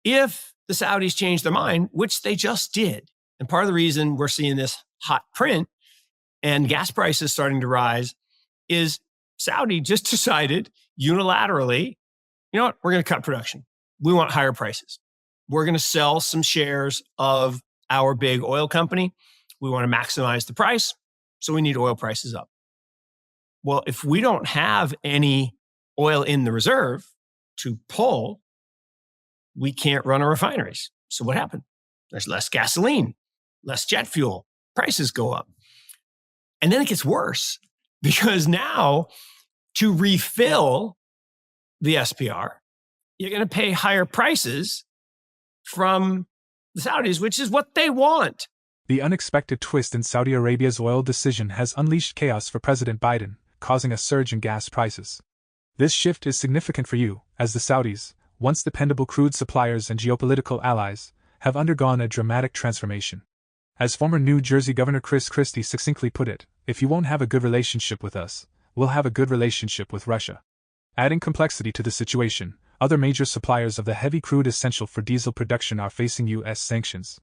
if the Saudis change their mind, which they just did. And part of the reason we're seeing this hot print and gas prices starting to rise is Saudi just decided unilaterally, you know what, we're going to cut production. We want higher prices. We're going to sell some shares of our big oil company. We want to maximize the price, so we need oil prices up. Well, if we don't have any oil in the reserve to pull, we can't run our refineries. So what happened? There's less gasoline, less jet fuel, prices go up. And then it gets worse because now to refill the SPR, you're going to pay higher prices from the Saudis, which is what they want. The unexpected twist in Saudi Arabia's oil decision has unleashed chaos for President Biden, causing a surge in gas prices. This shift is significant for you, as the Saudis, once dependable crude suppliers and geopolitical allies, have undergone a dramatic transformation. As former New Jersey Governor Chris Christie succinctly put it, if you won't have a good relationship with us, we'll have a good relationship with Russia. Adding complexity to the situation, other major suppliers of the heavy crude essential for diesel production are facing U.S. sanctions.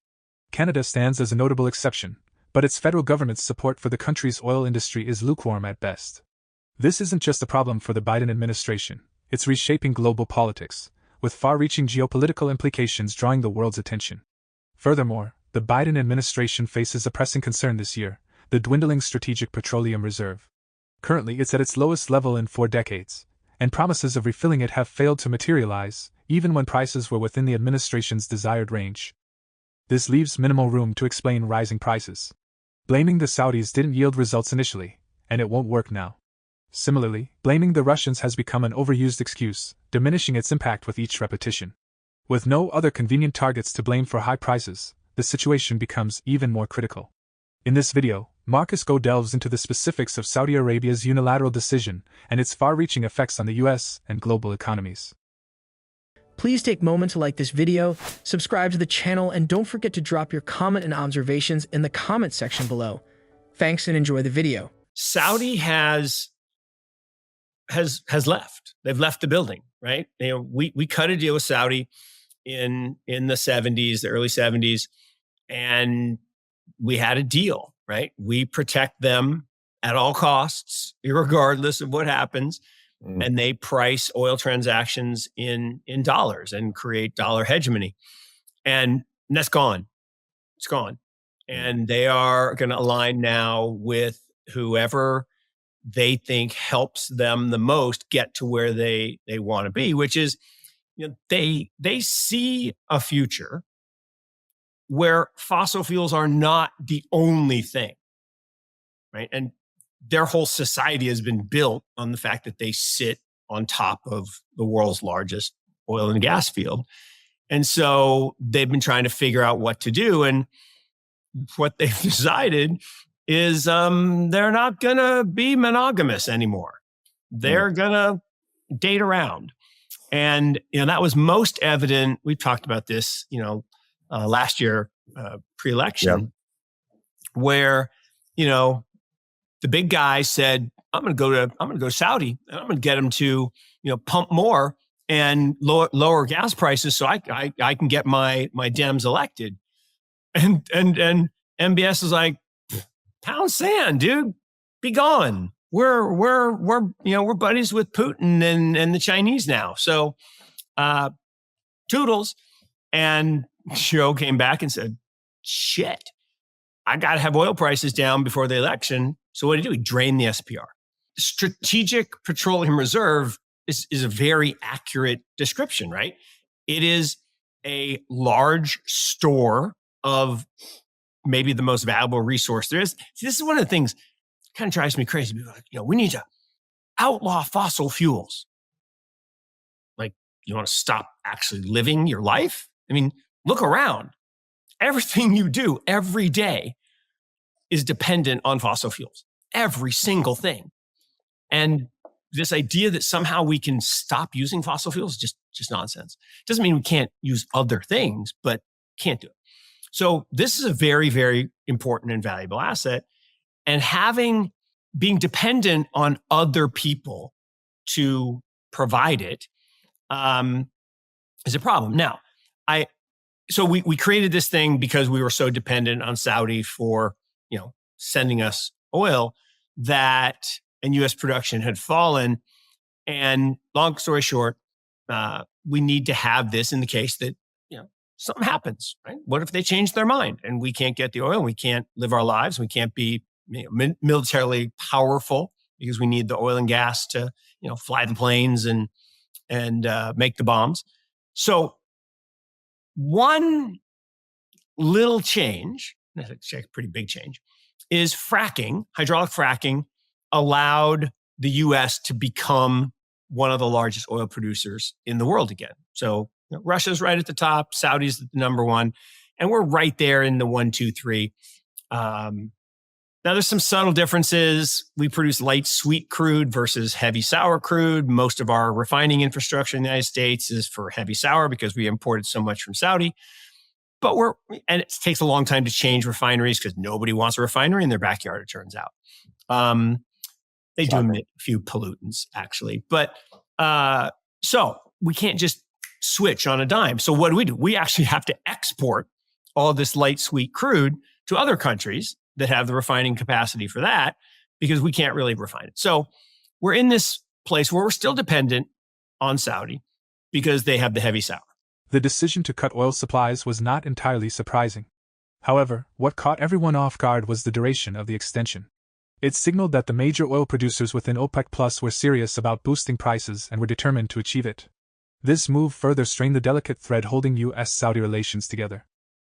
Canada stands as a notable exception, but its federal government's support for the country's oil industry is lukewarm at best. This isn't just a problem for the Biden administration, it's reshaping global politics, with far-reaching geopolitical implications drawing the world's attention. Furthermore, the Biden administration faces a pressing concern this year, the dwindling Strategic Petroleum Reserve. Currently it's at its lowest level in 4 decades, and promises of refilling it have failed to materialize, even when prices were within the administration's desired range. This leaves minimal room to explain rising prices. Blaming the Saudis didn't yield results initially, and it won't work now. Similarly, blaming the Russians has become an overused excuse, diminishing its impact with each repetition. With no other convenient targets to blame for high prices, the situation becomes even more critical. In this video, Marcus Go delves into the specifics of Saudi Arabia's unilateral decision and its far-reaching effects on the US and global economies. Please take a moment to like this video, subscribe to the channel, and don't forget to drop your comment and observations in the comment section below. Thanks and enjoy the video. Saudi has left. They've left the building, right? You know, we cut a deal with Saudi in the 70s, the early 70s, and we had a deal, right? We protect them at all costs, regardless of what happens. And they price oil transactions in dollars and create dollar hegemony. And that's gone. It's gone. And they are going to align now with whoever they think helps them the most get to where they want to be, which is, you know, they see a future where fossil fuels are not the only thing, right? And their whole society has been built on the fact that they sit on top of the world's largest oil and gas field. And so they've been trying to figure out what to do. And what they've decided is they're not going to be monogamous anymore. They're going to date around. And, you know, that was most evident. We talked about this, you know, last year, pre-election, where, you know, the big guy said, I'm going to go to Saudi and I'm going to get them to, you know, pump more and lower gas prices so I can get my Dems elected. And MBS is like, pound sand, dude, be gone. We're buddies with Putin and the Chinese now. So, toodles. And Joe came back and said, shit, I got to have oil prices down before the election. So what did he do? He drained the SPR. Strategic Petroleum Reserve is a very accurate description, right? It is a large store of maybe the most valuable resource there is. See, this is one of the things that kind of drives me crazy. People are like, you know, we need to outlaw fossil fuels. Like, you want to stop actually living your life? I mean, look around. Everything you do every day is dependent on fossil fuels. Every single thing. And this idea that somehow we can stop using fossil fuels is just nonsense. Doesn't mean we can't use other things, but can't do it. So this is a very, very important and valuable asset. And being dependent on other people to provide it is a problem. Now, So we created this thing because we were so dependent on Saudi for, sending us oil and U.S. production had fallen. And long story short, we need to have this in the case that, something happens, right? What if they change their mind and we can't get the oil and we can't live our lives? We can't be militarily powerful because we need the oil and gas to, fly the planes and make the bombs. So one little change, that's a pretty big change, is fracking. Hydraulic fracking allowed the U.S. to become one of the largest oil producers in the world again. So Russia's right at the top, Saudi's the number one, and we're right there in the 1, 2, 3. Now there's some subtle differences. We produce light sweet crude versus heavy sour crude. Most of our refining infrastructure in the United States is for heavy sour because we imported so much from Saudi. But and it takes a long time to change refineries because nobody wants a refinery in their backyard, it turns out. They do emit a few pollutants, actually. But so we can't just switch on a dime. So what do? We actually have to export all this light sweet crude to other countries that have the refining capacity for that because we can't really refine it. So we're in this place where we're still dependent on Saudi because they have the heavy sour. The decision to cut oil supplies was not entirely surprising. However, what caught everyone off guard was the duration of the extension. It signaled that the major oil producers within OPEC Plus were serious about boosting prices and were determined to achieve it. This move further strained the delicate thread holding U.S.-Saudi relations together.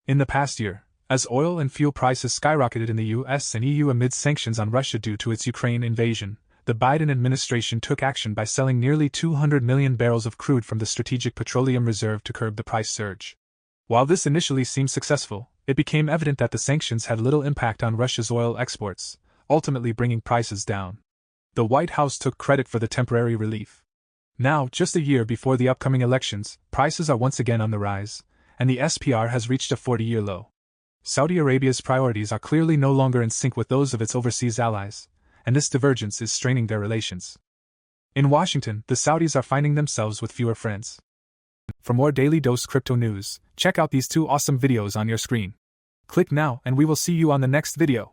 In the past year, as oil and fuel prices skyrocketed in the U.S. and EU amid sanctions on Russia due to its Ukraine invasion, the Biden administration took action by selling nearly 200 million barrels of crude from the Strategic Petroleum Reserve to curb the price surge. While this initially seemed successful, it became evident that the sanctions had little impact on Russia's oil exports, ultimately bringing prices down. The White House took credit for the temporary relief. Now, just a year before the upcoming elections, prices are once again on the rise, and the SPR has reached a 40-year low. Saudi Arabia's priorities are clearly no longer in sync with those of its overseas allies, and this divergence is straining their relations. In Washington, the Saudis are finding themselves with fewer friends. For more Daily Dose Crypto news, check out these 2 awesome videos on your screen. Click now and we will see you on the next video.